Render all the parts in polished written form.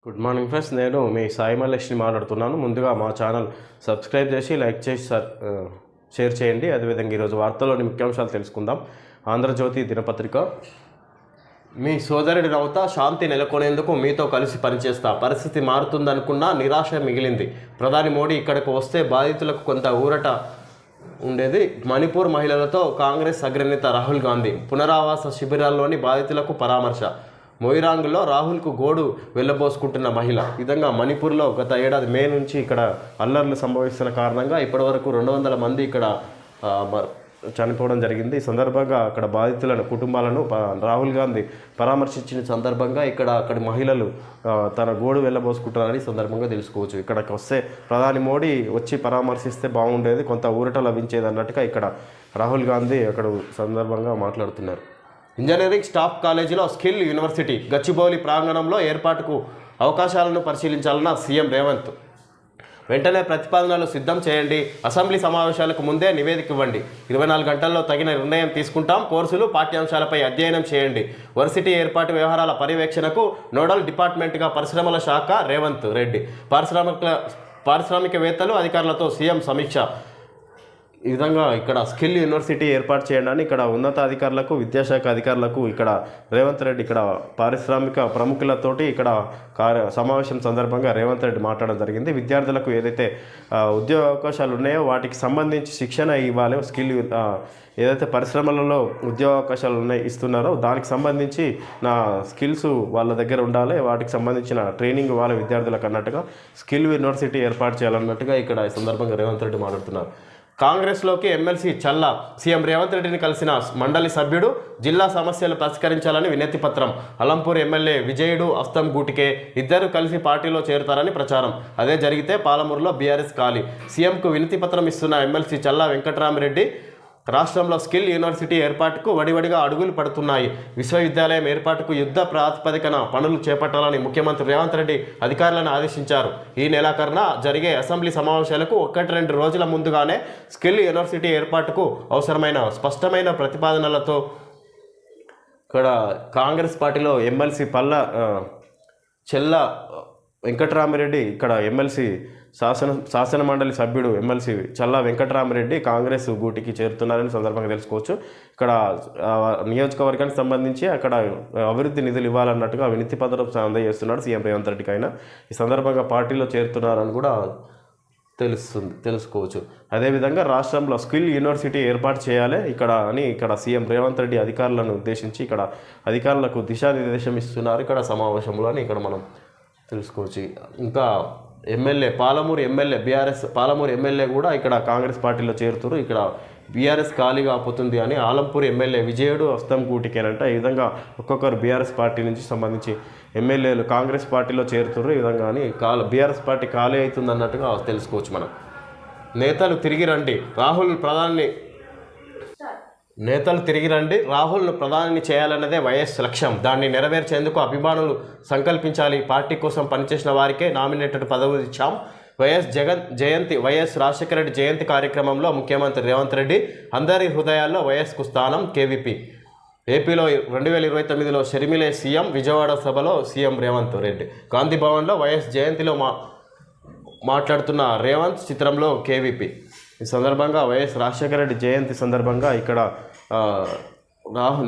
Good morning friends, నేను మీ సాయి మల్లేష్ని మాట్లాడుతున్నాను. ముందుగా మా ఛానల్ సబ్స్క్రైబ్ చేసి లైక్ చేసి షేర్ చేయండి. అదేవిధంగా ఈరోజు వార్తల్లోని ముఖ్యాంశాలు తెలుసుకుందాం. ఆంధ్రజ్యోతి దినపత్రిక. మీ సోదరుడి నవ్వుతా శాంతి నెలకొనేందుకు మీతో కలిసి పనిచేస్తా. పరిస్థితి మారుతుందనుకున్నా నిరాశ మిగిలింది. ప్రధాని మోడీ ఇక్కడికి వస్తే బాధితులకు కొంత ఊరట ఉండేది. మణిపూర్ మహిళలతో కాంగ్రెస్ అగ్రనేత రాహుల్ గాంధీ పునరావాస శిబిరాల్లోని బాధితులకు పరామర్శ. మొయిరాంగ్లో రాహుల్కు గోడు వెళ్ళబోసుకుంటున్న మహిళ. ఈ విధంగా మణిపూర్లో గత ఏడాది మే నుంచి ఇక్కడ అల్లర్లు సంభవిస్తున్న కారణంగా ఇప్పటివరకు 200 మంది ఇక్కడ చనిపోవడం జరిగింది. ఈ సందర్భంగా అక్కడ బాధితులను కుటుంబాలను రాహుల్ గాంధీ పరామర్శించిన సందర్భంగా అక్కడి మహిళలు తన గోడు వెళ్ళబోసుకుంటారని సందర్భంగా తెలుసుకోవచ్చు. ఇక్కడికి వస్తే ప్రధాని మోడీ వచ్చి పరామర్శిస్తే బాగుండేది, కొంత ఊరట లభించేది అన్నట్టుగా ఇక్కడ రాహుల్ గాంధీ అక్కడ సందర్భంగా మాట్లాడుతున్నారు. ఇంజనీరింగ్ స్టాఫ్ కాలేజీలో స్కిల్ యూనివర్సిటీ గచ్చిబౌలి ప్రాంగణంలో ఏర్పాటుకు అవకాశాలను పరిశీలించాలన్న సీఎం రేవంత్. వెంటనే ప్రతిపాదనలు సిద్ధం చేయండి. అసెంబ్లీ సమావేశాలకు ముందే నివేదిక ఇవ్వండి. 24 గంటల్లో తగిన నిర్ణయం తీసుకుంటాం. కోర్సులు పాఠ్యాంశాలపై అధ్యయనం చేయండి. వర్సిటీ ఏర్పాటు వ్యవహారాల పర్యవేక్షణకు నోడల్ డిపార్ట్మెంట్గా పరిశ్రమల శాఖ రేవంత్ రెడ్డి. పారిశ్రామికవేత్తలు అధికారులతో సీఎం సమీక్ష. ఈ విధంగా ఇక్కడ స్కిల్ యూనివర్సిటీ ఏర్పాటు చేయడాన్ని ఇక్కడ ఉన్నతాధికారులకు, విద్యాశాఖ అధికారులకు ఇక్కడ రేవంత్ రెడ్డి ఇక్కడ పారిశ్రామిక ప్రముఖులతోటి ఇక్కడ సమావేశం సందర్భంగా రేవంత్ రెడ్డి మాట్లాడడం జరిగింది. విద్యార్థులకు ఏదైతే ఉద్యోగ అవకాశాలు ఉన్నాయో వాటికి సంబంధించి శిక్షణ ఇవ్వాలి. స్కిల్ ఏదైతే పరిశ్రమలలో ఉద్యోగ అవకాశాలు ఇస్తున్నారో దానికి సంబంధించి నా స్కిల్స్ వాళ్ళ దగ్గర ఉండాలి, వాటికి సంబంధించిన ట్రైనింగ్ వాళ్ళ విద్యార్థులకు అన్నట్టుగా స్కిల్ యూనివర్సిటీ ఏర్పాటు చేయాలన్నట్టుగా ఇక్కడ ఈ సందర్భంగా రేవంత్ రెడ్డి మాట్లాడుతున్నారు. కాంగ్రెస్లోకి ఎమ్మెల్సీ చల్లా. సీఎం రేవంత్ రెడ్డిని కలిసిన మండలి సభ్యుడు. జిల్లా సమస్యలు పరిష్కరించాలని వినతి పత్రం. అలంపూర్ ఎమ్మెల్యే విజయుడు, అస్తం గూటికే ఇద్దరు కలిసి పార్టీలో చేరుతారని ప్రచారం. అదే జరిగితే పాలమూరులో బీఆర్ఎస్ ఖాళీ. సీఎంకు వినతి పత్రం ఇస్తున్న ఎమ్మెల్సీ చల్లా వెంకట్రామరెడ్డి. రాష్ట్రంలో స్కిల్ యూనివర్సిటీ ఏర్పాటుకు వడివడిగా అడుగులు పడుతున్నాయి. విశ్వవిద్యాలయం ఏర్పాటుకు యుద్ధ ప్రాతిపదికన పనులు చేపట్టాలని ముఖ్యమంత్రి రేవంత్ రెడ్డి అధికారులను ఆదేశించారు. ఈ నెలాఖరున జరిగే అసెంబ్లీ సమావేశాలకు 1-2 రోజుల ముందుగానే స్కిల్ యూనివర్సిటీ ఏర్పాటుకు అవసరమైన స్పష్టమైన ప్రతిపాదనలతో ఇక్కడ కాంగ్రెస్ పార్టీలో ఎమ్మెల్సీ చెల్లా వెంకట్రామరెడ్డి, ఇక్కడ ఎమ్మెల్సీ శాసన మండలి సభ్యుడు ఎమ్మెల్సీ చల్లా వెంకట్రామరెడ్డి కాంగ్రెస్ గూటికి చేరుతున్నారని సందర్భంగా తెలుసుకోవచ్చు. ఇక్కడ నియోజకవర్గానికి సంబంధించి అక్కడ అభివృద్ధి నిధులు ఇవ్వాలన్నట్టుగా వినతి పత్రం అందజేస్తున్నాడు సీఎం రేవంత్ రెడ్డికి. అయినా ఈ సందర్భంగా పార్టీలో చేరుతున్నారని కూడా తెలుసుకోవచ్చు. అదేవిధంగా రాష్ట్రంలో స్కిల్ యూనివర్సిటీ ఏర్పాటు చేయాలి ఇక్కడ సీఎం రేవంత్ రెడ్డి అధికారులను ఉద్దేశించి ఇక్కడ అధికారులకు దిశానిర్దేశం ఇస్తున్నారు ఇక్కడ సమావేశంలో అని ఇక్కడ మనం తెలుసుకోవచ్చు. ఇంకా పాలమూరు ఎమ్మెల్యే కూడా ఇక్కడ కాంగ్రెస్ పార్టీలో చేరుతారు. ఇక్కడ బీఆర్ఎస్ ఖాళీగా పోతుంది అని ఆలంపూర్ ఎమ్మెల్యే విజయుడు, అస్తం గూటికేనంట. ఈ విధంగా ఒక్కొక్కరు బీఆర్ఎస్ పార్టీ నుంచి సంబంధించి ఎమ్మెల్యేలు కాంగ్రెస్ పార్టీలో చేరుతారు. ఈ విధంగా అని బీఆర్ఎస్ పార్టీ ఖాళీ అవుతుంది అన్నట్టుగా తెలుసుకోవచ్చు మనం. నేతలు తిరిగి రండి, రాహుల్ను ప్రధాని చేయాలన్నదే వైఎస్ లక్ష్యం. దాన్ని నెరవేర్చేందుకు అభిమానులు సంకల్పించాలి. పార్టీ కోసం పనిచేసిన వారికే నామినేటెడ్ పదవులు ఇచ్చాం. వైఎస్ రాజశేఖర రెడ్డి జయంతి కార్యక్రమంలో ముఖ్యమంత్రి రేవంత్ రెడ్డి. అందరి హృదయాల్లో వైఎస్కు స్థానం. కేవీపీ. ఏపీలో 2029లో షర్మిలే సీఎం. విజయవాడ సభలో సీఎం రేవంత్ రెడ్డి. గాంధీ భవన్లో వైఎస్ జయంతిలో మాట్లాడుతున్న రేవంత్. చిత్రంలో కేవీపీ. ఈ సందర్భంగా వైఎస్ రాజశేఖర రెడ్డి జయంతి సందర్భంగా ఇక్కడ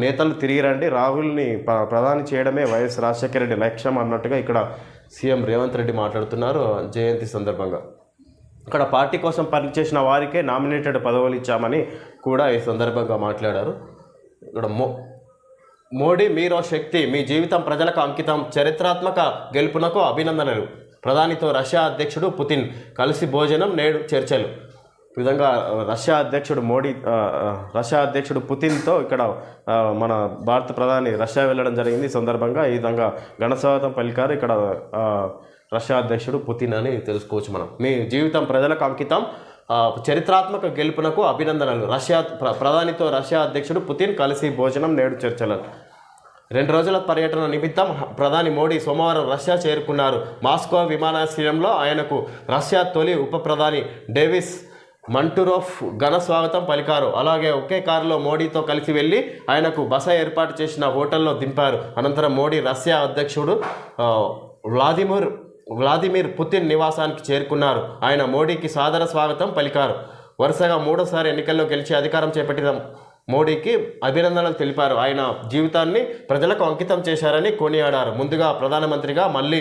నేతలు తిరిగి రండి, రాహుల్ని ప్రధాని చేయడమే వైఎస్ రాజశేఖర రెడ్డి లక్ష్యం అన్నట్టుగా ఇక్కడ సీఎం రేవంత్ రెడ్డి మాట్లాడుతున్నారు జయంతి సందర్భంగా. ఇక్కడ పార్టీ కోసం పనిచేసిన వారికే నామినేటెడ్ పదవులు ఇచ్చామని కూడా ఈ సందర్భంగా మాట్లాడారు. ఇక్కడ మోడీ మీరో శక్తి, మీ జీవితం ప్రజలకు అంకితం. చరిత్రాత్మక గెలుపునకు అభినందనలు. ప్రధానితో రష్యా అధ్యక్షుడు పుతిన్ కలిసి భోజనం, నేడు చర్చలు. ఈ విధంగా రష్యా అధ్యక్షుడు పుతిన్తో ఇక్కడ మన భారత ప్రధాని రష్యా వెళ్ళడం జరిగింది. ఈ సందర్భంగా ఈ విధంగా ఘనస్వాగతం పలికారు ఇక్కడ రష్యా అధ్యక్షుడు పుతిన్ అని తెలుసుకోవచ్చు మనం. మీ జీవితం ప్రజలకు అంకితం, చరిత్రాత్మక గెలుపునకు అభినందనలు. ప్రధానితో రష్యా అధ్యక్షుడు పుతిన్ కలిసి భోజనం, నేడు చర్చలు. 2 రోజుల పర్యటన నిమిత్తం ప్రధాని మోడీ సోమవారం రష్యా చేరుకున్నారు. మాస్కో విమానాశ్రయంలో ఆయనకు రష్యా తొలి ఉప ప్రధాని డేవిస్ మంటురోఫ్ ఘన స్వాగతం పలికారు. అలాగే ఒకే కారులో మోడీతో కలిసి వెళ్ళి ఆయనకు బస ఏర్పాటు చేసిన హోటల్లో దింపారు. అనంతరం మోడీ రష్యా అధ్యక్షుడు వ్లాదిమిర్ పుతిన్ నివాసానికి చేరుకున్నారు. ఆయన మోడీకి సాదర స్వాగతం పలికారు. వరుసగా మూడోసారి ఎన్నికల్లో గెలిచి అధికారం చేపట్టిన మోడీకి అభినందనలు తెలిపారు. ఆయన జీవితాన్ని ప్రజలకు అంకితం చేశారని కొనియాడారు. ముందుగా ప్రధానమంత్రిగా, మళ్ళీ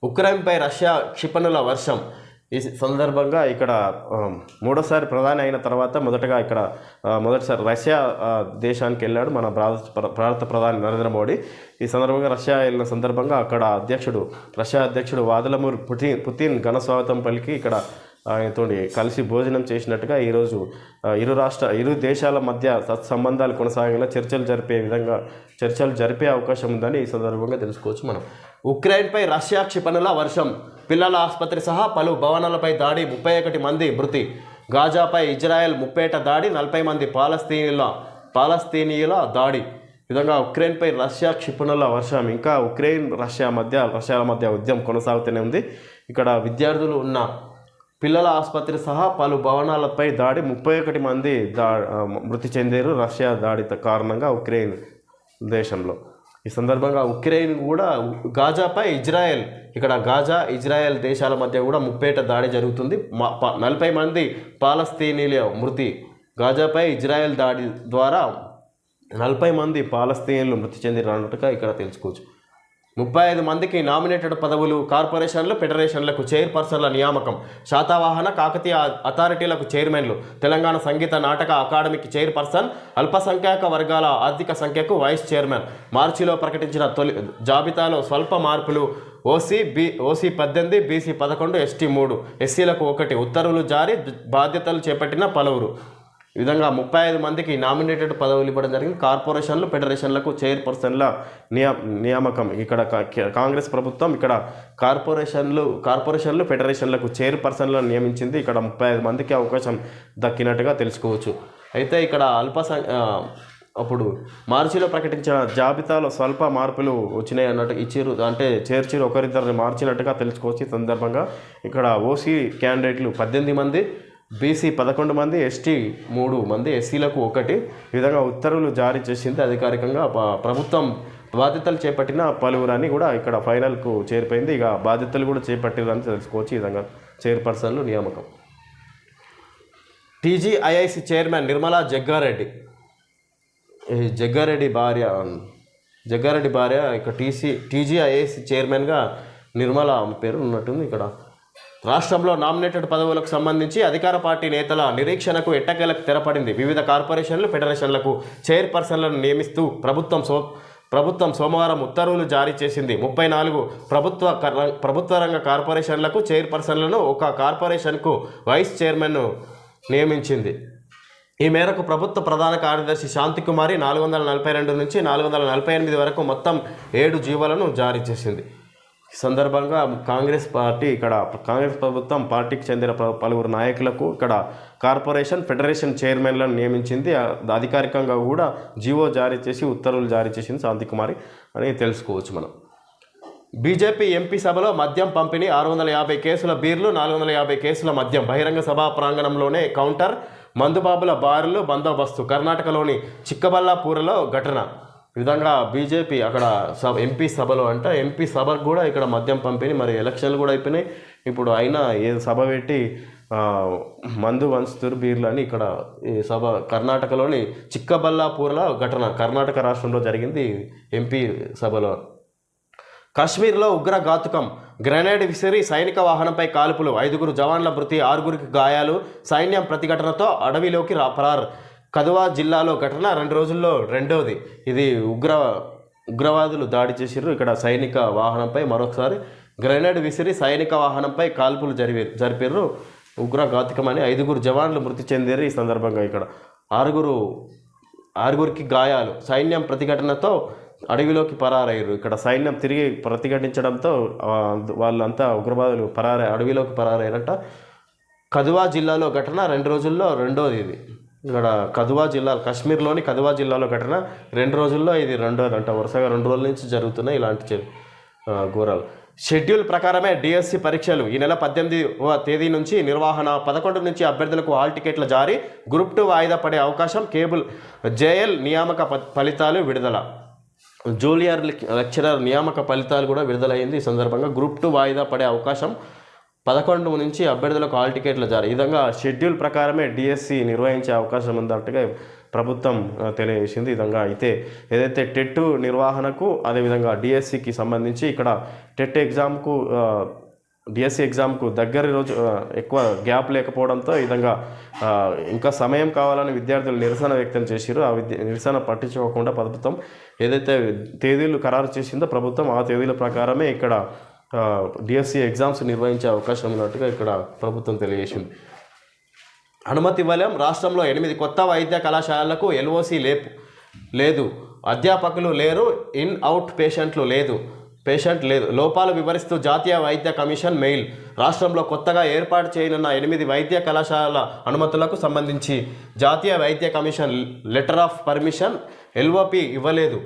ఉక్రెయిన్పై రష్యా క్షిపణుల వర్షం. ఈ సందర్భంగా ఇక్కడ మూడోసారి ప్రధాని అయిన తర్వాత మొదటిసారి రష్యా దేశానికి వెళ్ళాడు మన భారత ప్రధాని నరేంద్ర మోడీ. ఈ సందర్భంగా రష్యా వెళ్ళిన సందర్భంగా అక్కడ రష్యా అధ్యక్షుడు వ్లాదిమిర్ పుతిన్ ఘన స్వాగతం పలికి ఇక్కడ ఆయనతో కలిసి భోజనం చేసినట్టుగా ఈరోజు ఇరు దేశాల మధ్య సత్సంబంధాలు కొనసాగేలా చర్చలు జరిపే అవకాశం ఉందని ఈ సందర్భంగా తెలుసుకోవచ్చు మనం. ఉక్రెయిన్పై రష్యా క్షిపణుల వర్షం. పిల్లల ఆసుపత్రి సహా పలు భవనాలపై దాడి, 31 మంది మృతి. గాజాపై ఇజ్రాయెల్ ముప్పేట దాడి, 40 మంది పాలస్తీనీయుల దాడి. ఈ విధంగా ఉక్రెయిన్పై రష్యా క్షిపణుల వర్షం. ఇంకా రష్యాల మధ్య ఉద్యమం కొనసాగుతూనే ఉంది. ఇక్కడ విద్యార్థులు ఉన్న పిల్లల ఆసుపత్రి సహా పలు భవనాలపై దాడి, 31 మంది మృతి చెందారు రష్యా దాడి కారణంగా ఉక్రెయిన్ దేశంలో. ఈ సందర్భంగా ఉక్రెయిన్ కూడా గాజాపై ఇజ్రాయెల్ దేశాల మధ్య కూడా ముప్పేట దాడి జరుగుతుంది. 40 మంది పాలస్తీనీల మృతి. గాజాపై ఇజ్రాయెల్ దాడి ద్వారా 40 మంది పాలస్తీనీలు మృతి చెందినట్టుగా ఇక్కడ తెలుసుకోవచ్చు. 35 మందికి నామినేటెడ్ పదవులు. కార్పొరేషన్లు, ఫెడరేషన్లకు చైర్పర్సన్ల నియామకం. శాతవాహన, కాకతీయ అథారిటీలకు చైర్మన్లు. తెలంగాణ సంగీత నాటక అకాడమీకి చైర్పర్సన్. అల్పసంఖ్యాక వర్గాల ఆర్థిక సంఖ్యకు వైస్ చైర్మన్. మార్చిలో ప్రకటించిన తొలి జాబితాలో స్వల్ప మార్పులు. ఓసీ 18, బీసీ 11, ఎస్టీ 3, ఎస్సీలకు 1. ఉత్తర్వులు జారీ, బాధ్యతలు చేపట్టిన పలువురు. ఈ విధంగా 35 మందికి నామినేటెడ్ పదవులు ఇవ్వడం జరిగింది. కార్పొరేషన్లు, ఫెడరేషన్లకు చైర్పర్సన్ల నియామకం. ఇక్కడ కాంగ్రెస్ ప్రభుత్వం ఇక్కడ కార్పొరేషన్లు, ఫెడరేషన్లకు చైర్పర్సన్లను నియమించింది. ఇక్కడ 35 మందికి అవకాశం దక్కినట్టుగా తెలుసుకోవచ్చు. అయితే ఇక్కడ అప్పుడు మార్చిలో ప్రకటించిన జాబితాలో స్వల్ప మార్పులు వచ్చినాయి అన్నట్టు చేర్చిరు ఒకరిద్దరిని మార్చినట్టుగా తెలుసుకోవచ్చు. ఈ సందర్భంగా ఇక్కడ ఓసీ క్యాండిడేట్లు 18 మంది, బీసీ 11 మంది, ఎస్టీ 3 మంది, ఎస్సీలకు 1. ఈ విధంగా ఉత్తర్వులు జారీ చేసింది అధికారికంగా. ప్రభుత్వం బాధ్యతలు చేపట్టిన పలువురని కూడా ఇక్కడ ఫైనల్కు చేరిపోయింది. ఇక బాధ్యతలు కూడా చేపట్టిరని తెలుసుకోవచ్చు. ఈ విధంగా చైర్పర్సన్లు నియామకం. TGIIC chairman Nirmala Jaggareddy. జగ్గారెడ్డి భార్య ఇక్కడ టీజీఐఐసి చైర్మన్గా నిర్మలా పేరు ఉన్నట్టుంది. ఇక్కడ రాష్ట్రంలో నామినేటెడ్ పదవులకు సంబంధించి అధికార పార్టీ నేతల నిరీక్షణకు ఎట్టకేలకు తెరపడింది. వివిధ కార్పొరేషన్లు, ఫెడరేషన్లకు చైర్పర్సన్లను నియమిస్తూ ప్రభుత్వం సోమవారం ఉత్తర్వులు జారీ చేసింది. 34 ప్రభుత్వ రంగ కార్పొరేషన్లకు చైర్పర్సన్లను, ఒక కార్పొరేషన్కు వైస్ చైర్మన్ను నియమించింది. ఈ మేరకు ప్రభుత్వ ప్రధాన కార్యదర్శి శాంతికుమారి 442 నుంచి 448 వరకు మొత్తం 7 జీవోలను జారీ చేసింది. ఈ సందర్భంగా కాంగ్రెస్ ప్రభుత్వం పార్టీకి చెందిన పలువురు నాయకులకు ఇక్కడ కార్పొరేషన్, ఫెడరేషన్ చైర్మన్లను నియమించింది. అధికారికంగా కూడా జీవో జారీ చేసి ఉత్తర్వులు జారీ చేసింది శాంతికుమారి అని తెలుసుకోవచ్చు మనం. బీజేపీ ఎంపీ సభలో మద్యం పంపిణీ. 650 కేసుల బీర్లు, 450 కేసుల మద్యం. బహిరంగ సభా ప్రాంగణంలోనే కౌంటర్. మందుబాబుల బారులు బందోబస్తు. కర్ణాటకలోని చిక్కబల్లాపూర్లో ఘటన. ఈ విధంగా బీజేపీ అక్కడ ఎంపీ సభకు కూడా ఇక్కడ మద్యం పంపిణీ. మరి ఎలక్షన్లు కూడా అయిపోయినాయి. ఇప్పుడు అయినా సభ పెట్టి మందు వంచుతారు బీర్లు అని ఇక్కడ ఈ సభ కర్ణాటకలోని చిక్కబల్లాపూర్లో ఘటన. కర్ణాటక రాష్ట్రంలో జరిగింది ఎంపీ సభలో. కాశ్మీర్లో ఉగ్ర ఘాతుకం. గ్రెనేడ్ విసిరి సైనిక వాహనంపై కాల్పులు. 5 జవాన్ల మృతి, 6 గాయాలు. సైన్యం ప్రతిఘటనతో అడవిలోకి పరారు. కధువా జిల్లాలో ఘటన 2 రోజుల్లో రెండోది. ఇది ఉగ్రవాదులు దాడి చేసిర్రు. ఇక్కడ సైనిక వాహనంపై మరొకసారి గ్రెనేడ్ విసిరి సైనిక వాహనంపై కాల్పులు జరిపారు. ఉగ్రఘాతుకమని 5 జవాన్లు మృతి చెందారు. ఈ సందర్భంగా ఇక్కడ 6 గాయాలు. సైన్యం ప్రతిఘటనతో అడవిలోకి పరారయ్యారు. ఇక్కడ సైన్యం తిరిగి ప్రతిఘటించడంతో వాళ్ళంతా ఉగ్రవాదులు అడవిలోకి పరారయ్యారంట. కధువా జిల్లాలో ఘటన 2 రోజుల్లో రెండోది. ఇది ఇక్కడ కాశ్మీర్లోని కధువా జిల్లాలో ఘటన 2 రోజుల్లో ఇది రెండోది అంట. వరుసగా 2 రోజుల నుంచి జరుగుతున్నాయి ఇలాంటి ఘోరాలు. షెడ్యూల్ ప్రకారమే డిఎస్సి పరీక్షలు. ఈ నెల 18వ తేదీ నుంచి నిర్వహణ. 11 నుంచి అభ్యర్థులకు హాల్ టికెట్ల జారీ. గ్రూప్ 2 వాయిదా పడే అవకాశం. కేబుల్ జేఎల్ నియామక ఫలితాలు విడుదల. జూనియర్ లెక్చరర్ నియామక ఫలితాలు కూడా విడుదలైంది. ఈ సందర్భంగా గ్రూప్ 2 వాయిదా పడే అవకాశం 11 నుంచి అభ్యర్థులకు హాల్ టికెట్ల జారీ. ఈ విధంగా షెడ్యూల్ ప్రకారమే డిఎస్సి నిర్వహించే అవకాశం ఉందన్నట్టుగా ప్రభుత్వం తెలియజేసింది. ఈ విధంగా అయితే ఏదైతే టెట్ నిర్వహణకు అదేవిధంగా డిఎస్సికి సంబంధించి ఇక్కడ టెట్ ఎగ్జామ్కు డిఎస్సి ఎగ్జామ్కు దగ్గర రోజు ఎక్కువ గ్యాప్ లేకపోవడంతో ఈ విధంగా ఇంకా సమయం కావాలని విద్యార్థులు నిరసన వ్యక్తం చేశారు. ఆ నిరసన పట్టించుకోకుండా ప్రభుత్వం ఏదైతే తేదీలు ఖరారు చేసిందో ప్రభుత్వం ఆ తేదీల ప్రకారమే ఇక్కడ డిఎస్సి ఎగ్జామ్స్ నిర్వహించే అవకాశం ఉన్నట్టుగా ఇక్కడ ప్రభుత్వం తెలియజేసింది. అనుమతి ఇవ్వలేం. రాష్ట్రంలో 8 కొత్త వైద్య కళాశాలలకు ఎల్ఓసి లేదు. అధ్యాపకులు లేరు. ఇన్ అవుట్ పేషెంట్ లేదు. లోపాలు వివరిస్తూ జాతీయ వైద్య కమిషన్ మెయిల్. రాష్ట్రంలో కొత్తగా ఏర్పాటు చేయనున్న 8 వైద్య కళాశాలల అనుమతులకు సంబంధించి జాతీయ వైద్య commission letter of permission LOP ఇవ్వలేదు.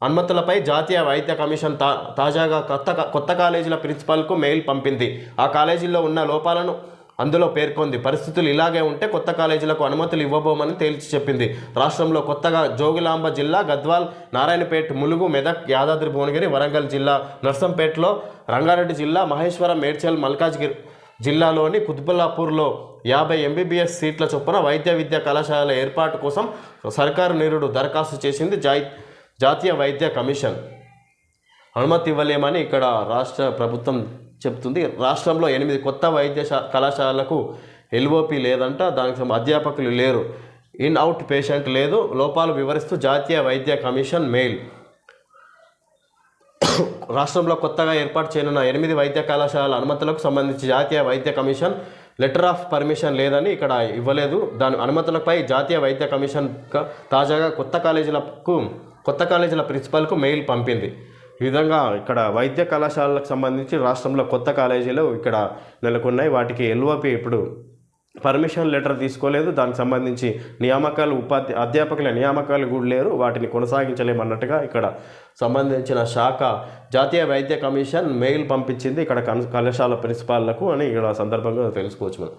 అనుమతులపై జాతీయ వైద్య కమిషన్ తాజాగా కొత్త కాలేజీల ప్రిన్సిపాల్కు మెయిల్ పంపింది. ఆ కాలేజీల్లో ఉన్న లోపాలను అందులో పేర్కొంది. పరిస్థితులు ఇలాగే ఉంటే కొత్త కాలేజీలకు అనుమతులు ఇవ్వబోమని తేల్చి చెప్పింది. రాష్ట్రంలో కొత్తగా జోగులాంబ జిల్లా, గద్వాల్, నారాయణపేట్, ములుగు, మెదక్, యాదాద్రి భువనగిరి, వరంగల్ జిల్లా, నర్సంపేటలో, రంగారెడ్డి జిల్లా, మహేశ్వరం, మేడ్చల్, మల్కాజ్గిరి జిల్లాలోని కుత్బుల్లాపూర్లో 50 ఎంబీబీఎస్ సీట్ల చొప్పున వైద్య విద్యా కళాశాలల ఏర్పాటు కోసం సర్కారు నిరుడు దరఖాస్తు చేసింది. జాతీయ వైద్య కమిషన్ అనుమతి ఇవ్వలేమని ఇక్కడ రాష్ట్ర ప్రభుత్వం చెప్తుంది. రాష్ట్రంలో 8 కొత్త వైద్య కళాశాలలకు ఎల్ఓపి లేదంట. దానికి అధ్యాపకులు లేరు. ఇన్ అవుట్ పేషెంట్ లేదు. లోపాలు వివరిస్తూ జాతీయ వైద్య కమిషన్ మెయిల్. రాష్ట్రంలో కొత్తగా ఏర్పాటు చేయనున్న 8 వైద్య కళాశాలల అనుమతులకు సంబంధించి జాతీయ వైద్య కమిషన్ లెటర్ ఆఫ్ పర్మిషన్ లేదని ఇక్కడ ఇవ్వలేదు. దాని అనుమతులపై జాతీయ వైద్య కమిషన్ తాజాగా కొత్త కాలేజీల ప్రిన్సిపాల్కు మెయిల్ పంపింది. ఈ విధంగా ఇక్కడ వైద్య కళాశాలలకు సంబంధించి రాష్ట్రంలో కొత్త కాలేజీలు ఇక్కడ నెలకొన్నాయి. వాటికి ఎల్ఓపి ఇప్పుడు పర్మిషన్ లెటర్ తీసుకోలేదు. దానికి సంబంధించి అధ్యాపకుల నియామకాలు కూడా లేరు. వాటిని కొనసాగించలేమన్నట్టుగా ఇక్కడ సంబంధించిన శాఖ జాతీయ వైద్య కమిషన్ మెయిల్ పంపించింది ఇక్కడ కళాశాల ప్రిన్సిపాల్లకు అని ఇక్కడ సందర్భంగా తెలుసుకోవచ్చు. మనం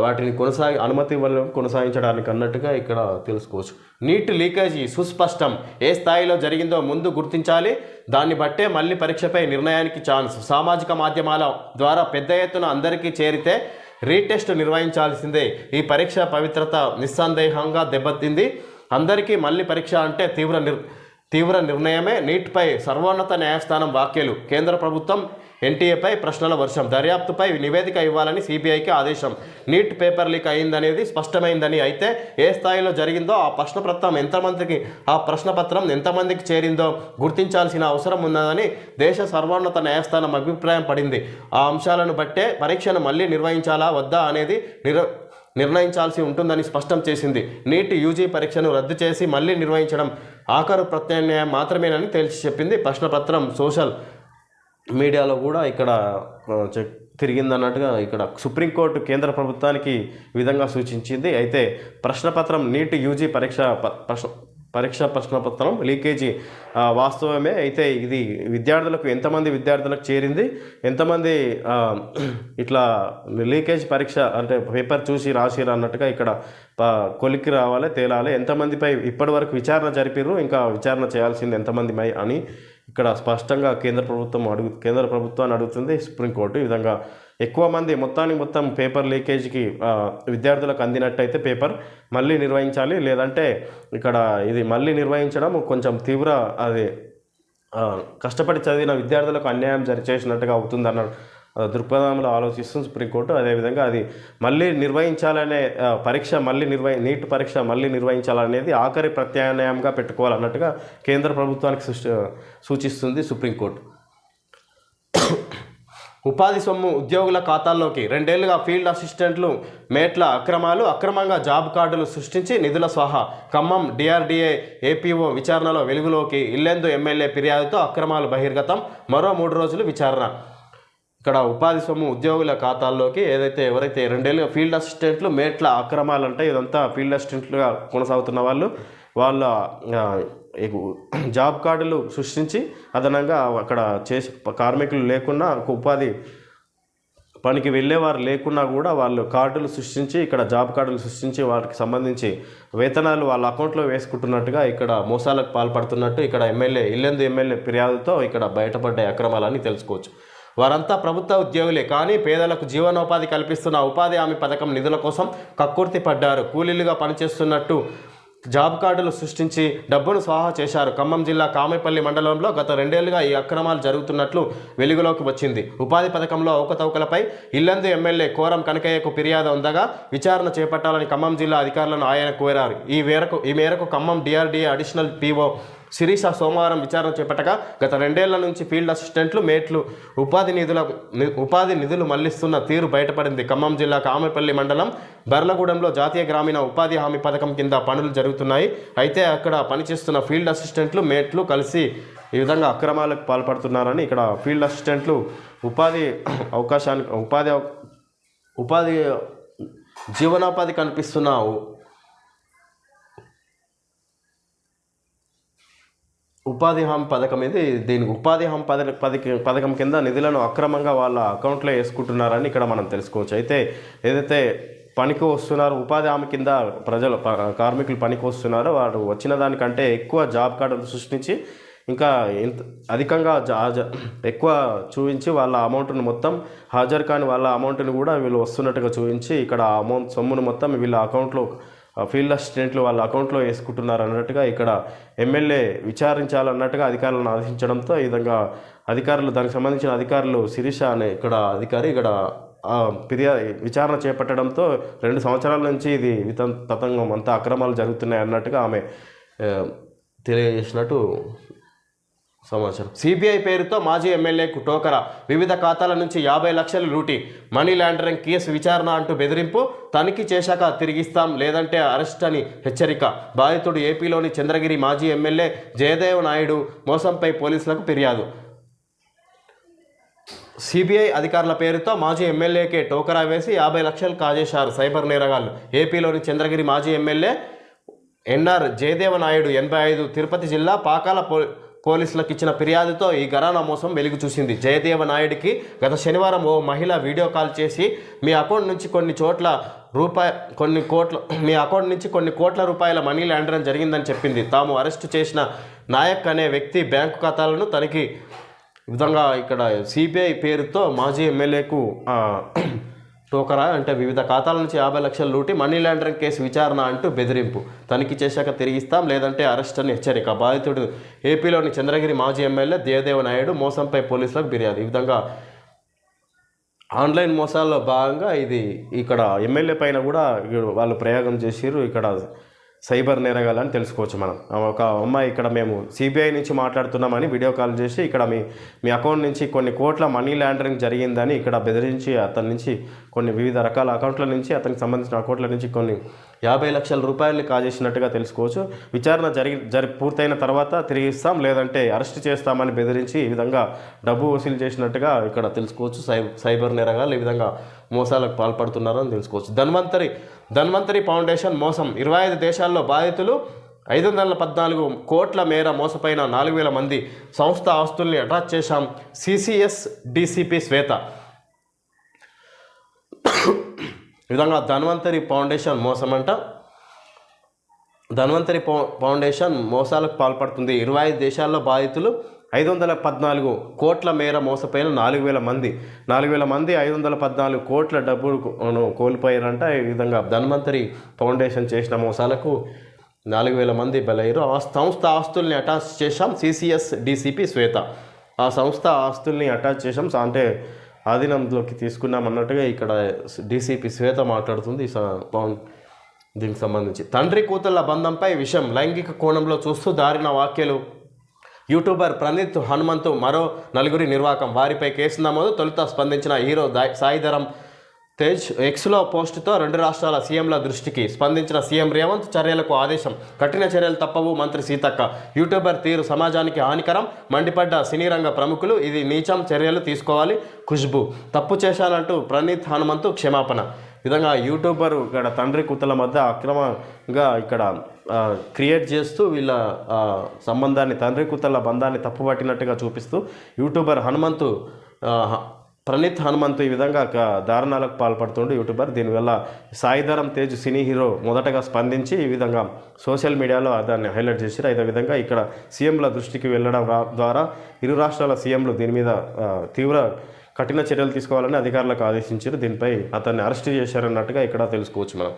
వాటిని అనుమతి కొనసాగించడానికి అన్నట్టుగా ఇక్కడ తెలుసుకోవచ్చు. Neat leakage సుస్పష్టం. ఏ స్థాయిలో జరిగిందో ముందు గుర్తించాలి. దాన్ని బట్టే మళ్ళీ పరీక్షపై నిర్ణయానికి ఛాన్స్. సామాజిక మాధ్యమాల ద్వారా పెద్ద ఎత్తున అందరికీ చేరితే రీటెస్ట్ నిర్వహించాల్సిందే. ఈ పరీక్ష పవిత్రత నిస్సందేహంగా దెబ్బతింది. అందరికీ మళ్ళీ పరీక్ష అంటే తీవ్ర నిర్ణయమే. నీట్పై సర్వోన్నత న్యాయస్థానం వ్యాఖ్యలు. కేంద్ర ప్రభుత్వం ఎన్టీఏపై ప్రశ్నల వర్షం. దర్యాప్తుపై నివేదిక ఇవ్వాలని సిబిఐకి ఆదేశం. నీట్ పేపర్ లీక్ అయిందనేది స్పష్టమైందని, అయితే ఏ స్థాయిలో జరిగిందో ఆ ప్రశ్నపత్రం ఎంతమందికి చేరిందో గుర్తించాల్సిన అవసరం ఉన్నదని దేశ సర్వోన్నత న్యాయస్థానం అభిప్రాయం పడింది. ఆ అంశాలను బట్టే పరీక్షను మళ్ళీ నిర్వహించాలా వద్దా అనేది నిర్ణయించాల్సి ఉంటుందని స్పష్టం చేసింది. నీట్ యూజీ పరీక్షను రద్దు చేసి మళ్ళీ నిర్వహించడం ఆఖరు ప్రత్యామ్నాయం మాత్రమేనని తేల్చి చెప్పింది. ప్రశ్నపత్రం సోషల్ మీడియాలో కూడా ఇక్కడ తిరిగిందన్నట్టుగా ఇక్కడ సుప్రీంకోర్టు కేంద్ర ప్రభుత్వానికి ఈ విధంగా సూచించింది. అయితే ప్రశ్నపత్రం నీట్ యూజీ ప్రశ్నపత్రం లీకేజీ వాస్తవమే. అయితే ఇది ఎంతమంది విద్యార్థులకు చేరింది, ఎంతమంది ఇట్లా లీకేజ్ పరీక్ష అంటే పేపర్ చూసి రాసిరు అన్నట్టుగా ఇక్కడ కొలిక్కి రావాలి, తేలాలి. ఎంతమందిపై ఇప్పటి వరకు విచారణ జరిపిర్రు, ఇంకా విచారణ చేయాల్సింది ఎంతమంది అని ఇక్కడ స్పష్టంగా కేంద్ర ప్రభుత్వాన్ని అడుగుతుంది సుప్రీంకోర్టు. ఈ విధంగా ఎక్కువ మంది మొత్తం పేపర్ లీకేజ్కి విద్యార్థులకు అందినట్టయితే పేపర్ మళ్ళీ నిర్వహించాలి. లేదంటే ఇక్కడ ఇది మళ్ళీ నిర్వహించడం కొంచెం అది కష్టపడి చదివిన విద్యార్థులకు అన్యాయం చేసినట్టుగా అవుతుందన్న దృక్పథంలో ఆలోచిస్తుంది సుప్రీంకోర్టు. అదేవిధంగా అది మళ్ళీ నిర్వహించాలనే నీట్ పరీక్ష మళ్ళీ నిర్వహించాలనేది ఆఖరి ప్రత్యామ్నాయంగా పెట్టుకోవాలన్నట్టుగా కేంద్ర ప్రభుత్వానికి సూచిస్తుంది సుప్రీంకోర్టు. ఉపాధి సొమ్ము ఉద్యోగుల ఖాతాల్లోకి 2 ఏళ్లుగా ఫీల్డ్ అసిస్టెంట్లు మేట్ల అక్రమంగా జాబ్ కార్డులు సృష్టించి నిధుల స్వాహా. ఖమ్మం డిఆర్డీఏ ఏపీఓ విచారణలో వెలుగులోకి. ఇల్లెందు ఎమ్మెల్యే ఫిర్యాదుతో అక్రమాలు బహిర్గతం. మరో 3 రోజులు విచారణ. ఇక్కడ ఉపాధి సొమ్ము ఉద్యోగుల ఖాతాల్లోకి ఎవరైతే 2 ఏళ్ళుగా ఫీల్డ్ అసిస్టెంట్లు మేట్ల అక్రమాలు అంటే ఇదంతా ఫీల్డ్ అసిస్టెంట్లుగా కొనసాగుతున్న వాళ్ళ జాబ్ కార్డులు సృష్టించి అదనంగా అక్కడ కార్మికులు లేకుండా ఉపాధి పనికి వెళ్ళేవారు లేకున్నా కూడా వాళ్ళు కార్డులు సృష్టించి ఇక్కడ జాబ్ కార్డులు సృష్టించి వాటికి సంబంధించి వేతనాలు వాళ్ళ అకౌంట్లో వేసుకుంటున్నట్టుగా ఇక్కడ మోసాలకు పాల్పడుతున్నట్టు ఇక్కడ ఇల్లెందు ఎమ్మెల్యే ఫిర్యాదుతో ఇక్కడ బయటపడ్డ అక్రమాలని తెలుసుకోవచ్చు. వారంతా ప్రభుత్వ ఉద్యోగులే, కానీ పేదలకు జీవనోపాధి కల్పిస్తున్న ఉపాధి హామీ పథకం నిధుల కోసం కక్కుర్తి పడ్డారు. కూలీలుగా పనిచేస్తున్నట్టు జాబ్ కార్డులు సృష్టించి డబ్బును స్వాహా చేశారు. ఖమ్మం జిల్లా కామెపల్లి మండలంలో గత 2 ఏళ్లుగా ఈ అక్రమాలు జరుగుతున్నట్లు వెలుగులోకి వచ్చింది. ఉపాధి పథకంలో అవకతవకలపై ఇల్లందు ఎమ్మెల్యే కోరం కనకయ్యకు ఫిర్యాదు అందగా విచారణ చేపట్టాలని ఖమ్మం జిల్లా అధికారులను ఆయన కోరారు. ఈ మేరకు Khammam DRDA additional PO Sirisha సోమవారం విచారణ చేపట్టగా గత 2 ఏళ్ల నుంచి ఫీల్డ్ అసిస్టెంట్లు, మేట్లు ఉపాధి నిధులు మళ్లిస్తున్న తీరు బయటపడింది. ఖమ్మం జిల్లా కామెపల్లి మండలం బర్లగూడెంలో జాతీయ గ్రామీణ ఉపాధి హామీ పథకం కింద పనులు జరుగుతున్నాయి. అయితే అక్కడ పనిచేస్తున్న ఫీల్డ్ అసిస్టెంట్లు, మేట్లు కలిసి ఈ విధంగా అక్రమాలకు పాల్పడుతున్నారని ఇక్కడ ఫీల్డ్ అసిస్టెంట్లు ఉపాధి జీవనోపాధి కల్పిస్తున్నావు. ఉపాధి హామీ పథకం ఇది. దీనికి ఉపాధి హామీ పథకం కింద నిధులను అక్రమంగా వాళ్ళ అకౌంట్లో వేసుకుంటున్నారని ఇక్కడ మనం తెలుసుకోవచ్చు. అయితే ఏదైతే పనికి వస్తున్నారో ఉపాధి హామీ కింద కార్మికులు పనికి వస్తున్నారో వాడు వచ్చిన దానికంటే ఎక్కువ జాబ్ కార్డులు సృష్టించి ఇంకా అధికంగా ఎక్కువ చూపించి వాళ్ళ అమౌంట్ను మొత్తం హాజరు కాని వాళ్ళ అమౌంట్ని కూడా వీళ్ళు వస్తున్నట్టుగా చూపించి ఇక్కడ సొమ్మును మొత్తం వీళ్ళ అకౌంట్లో ఫీల్డ్ అసిస్టెంట్లు వాళ్ళ అకౌంట్లో వేసుకుంటున్నారు అన్నట్టుగా ఇక్కడ ఎమ్మెల్యే విచారించాలన్నట్టుగా అధికారులను ఆదేశించడంతో ఈ విధంగా దానికి సంబంధించిన అధికారులు శిరీష అనే అధికారి విచారణ చేపట్టడంతో 2 సంవత్సరాల నుంచి ఇది తతంగం అంతా అక్రమాలు జరుగుతున్నాయి అన్నట్టుగా ఆమె తెలియజేసినట్టు సమాచారం. సిబిఐ పేరుతో మాజీ ఎమ్మెల్యేకు టోకరా, వివిధ ఖాతాల నుంచి 50 లక్షలు లూటీ, మనీ లాండరింగ్ కేసు విచారణ అంటూ బెదిరింపు, తనిఖీ చేశాక తిరిగిస్తాం లేదంటే అరెస్ట్ అని హెచ్చరిక. బాధితుడు ఏపీలోని చంద్రగిరి మాజీ ఎమ్మెల్యే జయదేవ నాయుడు మోసంపై పోలీసులకు ఫిర్యాదు. సిబిఐ అధికారుల పేరుతో మాజీ ఎమ్మెల్యేకే టోకరా వేసి 50 లక్షలు కాజేశారు సైబర్ నేరగాళ్లు. ఏపీలోని చంద్రగిరి మాజీ ఎమ్మెల్యే ఎన్ఆర్ జయదేవ నాయుడు 85 తిరుపతి జిల్లా పాకాల పోలీసులకు ఇచ్చిన ఫిర్యాదుతో ఈ ఘరానా మోసం వెలుగు చూసింది. జయదేవ నాయుడికి గత శనివారం ఓ మహిళ వీడియో కాల్ చేసి మీ అకౌంట్ నుంచి కొన్ని కోట్ల రూపాయల మనీ లాండరింగ్ జరిగిందని చెప్పింది. తాము అరెస్టు చేసిన నాయక్ అనే వ్యక్తి బ్యాంకు ఖాతాలను తనిఖీ విధంగా ఇక్కడ సిబిఐ పేరుతో మాజీ ఎమ్మెల్యేకు టోకరా అంటే వివిధ ఖాతాల నుంచి 50 లక్షలు లూటి, మనీ లాండరింగ్ కేసు విచారణ అంటూ బెదిరింపు, తనిఖీ చేశాక తిరిగిస్తాం లేదంటే అరెస్ట్ అని హెచ్చరిక. బాధితుడు ఏపీలోని చంద్రగిరి మాజీ ఎమ్మెల్యే జయదేవ నాయుడు మోసంపై పోలీసులకు ఫిర్యాదు. ఈ విధంగా ఆన్లైన్ మోసాల్లో భాగంగా ఇది ఇక్కడ ఎమ్మెల్యే పైన కూడా వాళ్ళు ప్రయోగం చేసిర్రు. ఇక్కడ సైబర్ నేరగాలని తెలుసుకోవచ్చు మనం. ఒక అమ్మాయి ఇక్కడ మేము సిబిఐ నుంచి మాట్లాడుతున్నామని వీడియో కాల్ చేసి ఇక్కడ మీ అకౌంట్ నుంచి కొన్ని కోట్ల మనీ లాండరింగ్ జరిగిందని ఇక్కడ బెదిరించి అతని నుంచి కొన్ని వివిధ రకాల అకౌంట్ల నుంచి అతనికి సంబంధించిన అకౌంట్ల నుంచి కొన్ని 50 లక్షల రూపాయలు కాజేసినట్టుగా తెలుసుకోవచ్చు. విచారణ పూర్తయిన తర్వాత తిరిగిస్తాం లేదంటే అరెస్ట్ చేస్తామని బెదిరించి ఈ విధంగా డబ్బు వసూలు చేసినట్టుగా ఇక్కడ తెలుసుకోవచ్చు. సైబర్ నేరగాళ్ళు ఈ విధంగా మోసాలకు పాల్పడుతున్నారని తెలుసుకోవచ్చు. ధన్వంతరి ఫౌండేషన్ మోసం, 25 దేశాల్లో బాధితులు, 514 కోట్ల మేర మోసపోయిన 4000 మంది, సంస్థ ఆస్తుల్ని అటాచ్ చేశాం. సిసిఎస్ డీసీపీ శ్వేత. ఈ విధంగా ధన్వంతరి ఫౌండేషన్ మోసం అంట. ధన్వంతరి ఫౌండేషన్ మోసాలకు పాల్పడుతుంది. 25 దేశాల్లో బాధితులు, 514 కోట్ల మేర మోసపోయిన 4000 మంది 514 కోట్ల డబ్బును కోల్పోయారంట. ఈ విధంగా ధన్వంతరి ఫౌండేషన్ చేసిన మోసాలకు 4000 మంది బలయ్యారు. ఆ సంస్థ ఆస్తుల్ని అటాచ్ చేశాం. సిసిఎస్ డీసీపీ శ్వేత. ఆ సంస్థ ఆస్తుల్ని అటాచ్ చేశాం అంటే ఆధీనంలోకి తీసుకున్నాం అన్నట్టుగా ఇక్కడ డీసీపీ శ్వేత మాట్లాడుతుంది. దీనికి సంబంధించి తండ్రి కూతుళ్ల బంధంపై విషయం లైంగిక కోణంలో చూస్తూ దారిన వ్యాఖ్యలు. యూట్యూబర్ ప్రణీత్ హనుమంతు మరో 4 నిర్వాకం, వారిపై కేసు నమోదు. తొలుత స్పందించిన హీరో సాయిధరం తేజ్ ఎక్స్లో పోస్టుతో 2 రాష్ట్రాల సీఎంల దృష్టికి స్పందించిన సీఎం రేవంత్ చర్యలకు ఆదేశం. కఠిన చర్యలు తప్పవు మంత్రి సీతక్క. యూట్యూబర్ తీరు సమాజానికి హానికరం మండిపడ్డ సినీ రంగ ప్రముఖులు. ఇది నీచం, చర్యలు తీసుకోవాలి. ఖుష్బు. తప్పు చేశానంటూ ప్రణీత్ హనుమంతు క్షమాపణ. విధంగా యూట్యూబర్ ఇక్కడ తండ్రి కూతుల మధ్య అక్రమంగా ఇక్కడ క్రియేట్ చేస్తూ వీళ్ళ సంబంధాన్ని తండ్రి కూతుల బంధాన్ని తప్పుపట్టినట్టుగా చూపిస్తూ యూట్యూబర్ హనుమంతు ప్రణీత్ హనుమంతు ఈ విధంగా దారుణాలకు పాల్పడుతుండు యూట్యూబర్. దీనివల్ల సాయిధరం తేజ్ సినీ హీరో మొదటగా స్పందించి ఈ విధంగా సోషల్ మీడియాలో దాన్ని హైలైట్ చేశారు. అదే విధంగా ఇక్కడ సీఎంల దృష్టికి వెళ్ళడం ద్వారా ఇరు రాష్ట్రాల సీఎంలు దీని మీద కఠిన చర్యలు తీసుకోవాలని అధికారులకు ఆదేశించారు. దీనిపై అతన్ని అరెస్ట్ చేశారన్నట్టుగా ఇక్కడ తెలుసుకోవచ్చు మనం.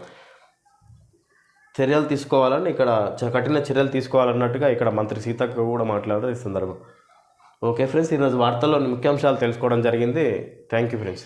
చర్యలు తీసుకోవాలని ఇక్కడ కఠిన చర్యలు తీసుకోవాలన్నట్టుగా ఇక్కడ మంత్రి సీతక్క కూడా మాట్లాడారు ఈ సందర్భం. ఓకే ఫ్రెండ్స్, ఈరోజు వార్తల్లో ముఖ్యాంశాలు తెలుసుకోవడం జరిగింది. Thank you friends.